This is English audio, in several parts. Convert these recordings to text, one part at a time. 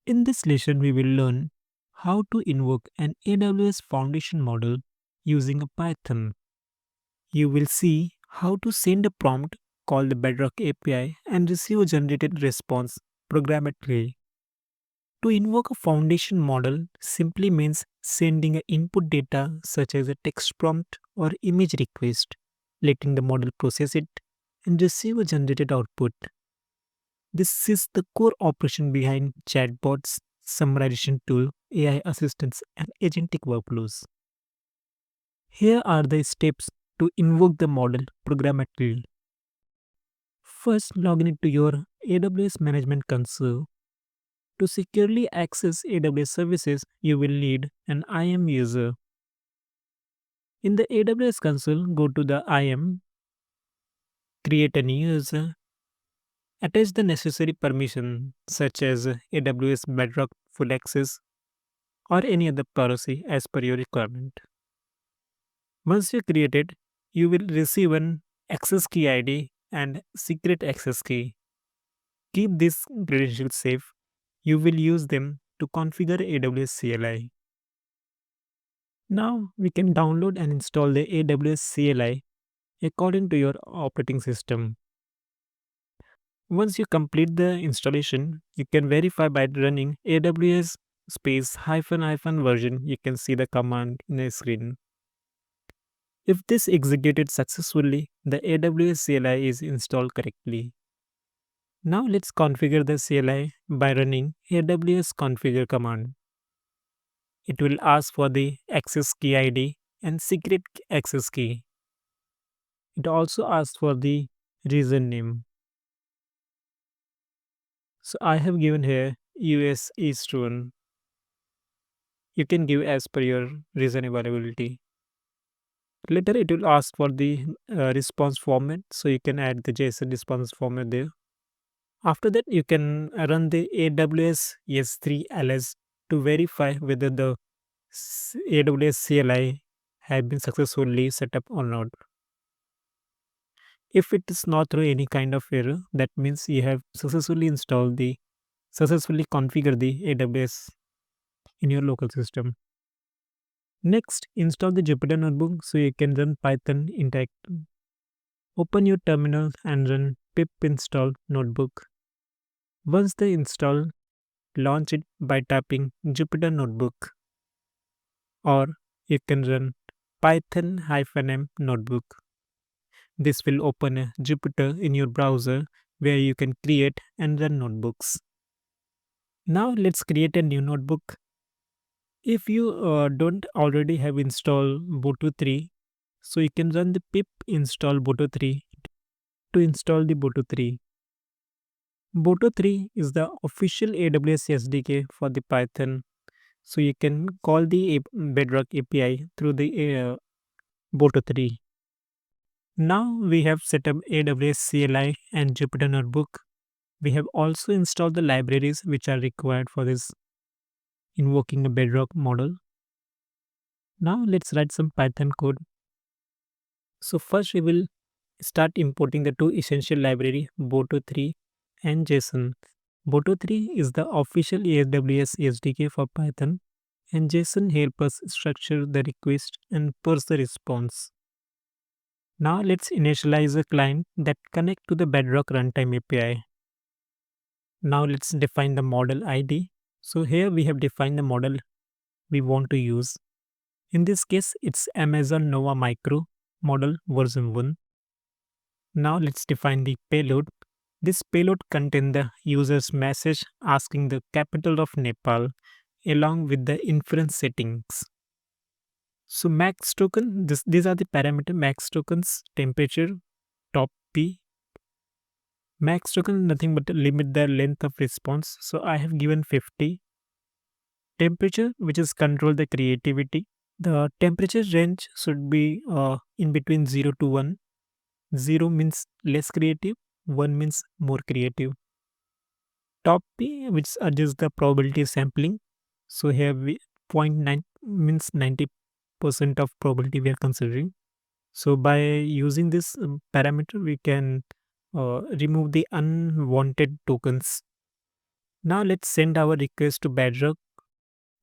In this lesson, we will learn how to invoke an AWS foundation model using a Python. You will see how to send a prompt, call the Bedrock API, and receive a generated response programmatically. To invoke a foundation model simply means sending a input data such as a text prompt or image request, letting the model process it and receive a generated output. This is the core operation behind chatbots, summarization tool, AI assistants, and agentic workflows. Here are the steps to invoke the model programmatically. First, log into your AWS Management Console. To securely access AWS services, you will need an IAM user. In the AWS console, go to the IAM, create a new user, attach the necessary permission such as AWS Bedrock full access or any other policy as per your requirement. Once you create it, you will receive an access key ID and secret access key. Keep these credentials safe. You will use them to configure AWS CLI. Now we can download and install the AWS CLI according to your operating system. Once you complete the installation, you can verify by running AWS space hyphen hyphen version. You can see the command in the screen. If this executed successfully, the AWS CLI is installed correctly. Now let's configure the CLI by running AWS configure command. It will ask for the access key ID and secret access key. It also asks for the region name. So I have given here US Eastern. You can give as per your region availability. Later it will ask for the response format, so you can add the JSON response format there. After that, you can run the AWS S3 ls to verify whether the AWS CLI have been successfully set up or not. If it is not through any kind of error, that means you have successfully configured the AWS in your local system. Next, install the Jupyter notebook so you can run Python Interact. Open your terminal and run pip install notebook. Once the install, launch it by tapping Jupyter notebook, or you can run python-m notebook. This will open a Jupyter in your browser where you can create and run notebooks. Now let's create a new notebook. If you don't already have installed Boto 3, so you can run the pip install Boto 3 to install the Boto 3. Boto 3 is the official AWS SDK for the Python, so you can call the Bedrock API through the Boto 3. Now we have set up AWS CLI and Jupyter Notebook. We have also installed the libraries which are required for this invoking a Bedrock model. Now let's write some Python code. So first we will start importing the two essential library Boto 3 and JSON. Boto 3 is the official AWS SDK for Python, and JSON helps us structure the request and parse the response. Now let's initialize a client that connect to the Bedrock runtime API. Now let's define the model ID. So here we have defined the model we want to use. In this case, it's Amazon Nova Micro model version 1. Now let's define the payload. This payload contains the user's message asking the capital of Nepal along with the inference settings. So max token, these are the parameter max tokens, temperature, top P. Max token nothing but limit the length of response. So I have given 50. Temperature, which is control the creativity. The temperature range should be in between 0 to 1. 0 means less creative, 1 means more creative. Top P, which adjusts the probability sampling. So here we 0.9 means 90% of probability we are considering. So by using this parameter, we can remove the unwanted tokens. Now let's send our request to Bedrock.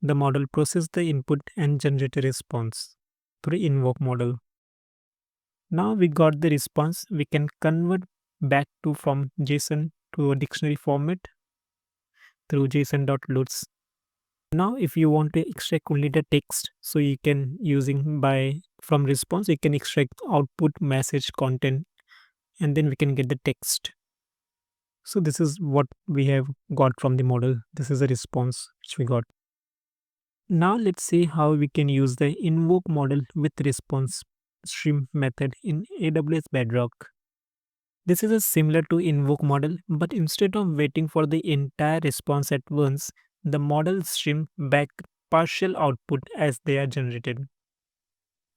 The model processes the input and generate a response through invoke model. Now we got the response. We can convert back to from JSON to a dictionary format through JSON.loads. Now if you want to extract only the text, so you can using by from response you can extract output, message, content, and then we can get the text. So this is what we have got from the model. This is a response which we got. Now let's see how we can use the invoke model with response stream method in AWS Bedrock. This is a similar to invoke model, but instead of waiting for the entire response at once, the model stream back partial output as they are generated.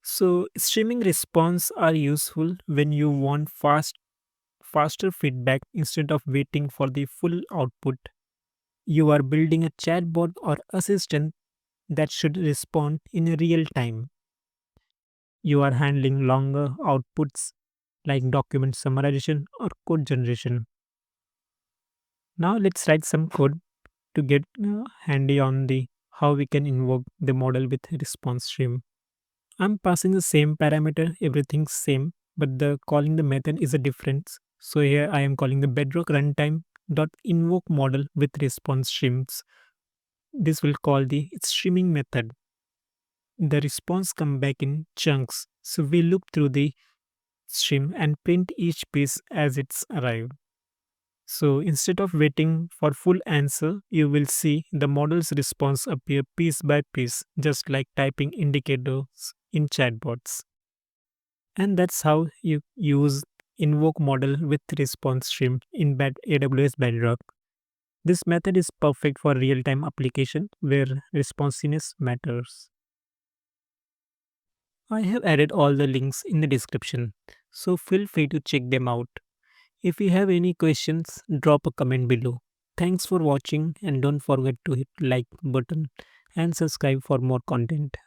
So streaming response are useful when you want faster feedback instead of waiting for the full output. You are building a chatbot or assistant that should respond in real time. You are handling longer outputs like document summarization or code generation. Now let's write some code to get handy on the how we can invoke the model with response stream. I'm passing the same parameter, everything's same, but the calling the method is a difference. So here I am calling the Bedrock runtime dot invoke model with response streams. This will call the streaming method. The response come back in chunks. So we look through the stream and print each piece as it's arrived. So instead of waiting for full answer, you will see the model's response appear piece by piece, just like typing indicators in chatbots. And that's how you use invoke model with response stream in AWS Bedrock. This method is perfect for real-time application where responsiveness matters. I have added all the links in the description, so feel free to check them out. If you have any questions, drop a comment below. Thanks for watching and don't forget to hit like button and subscribe for more content.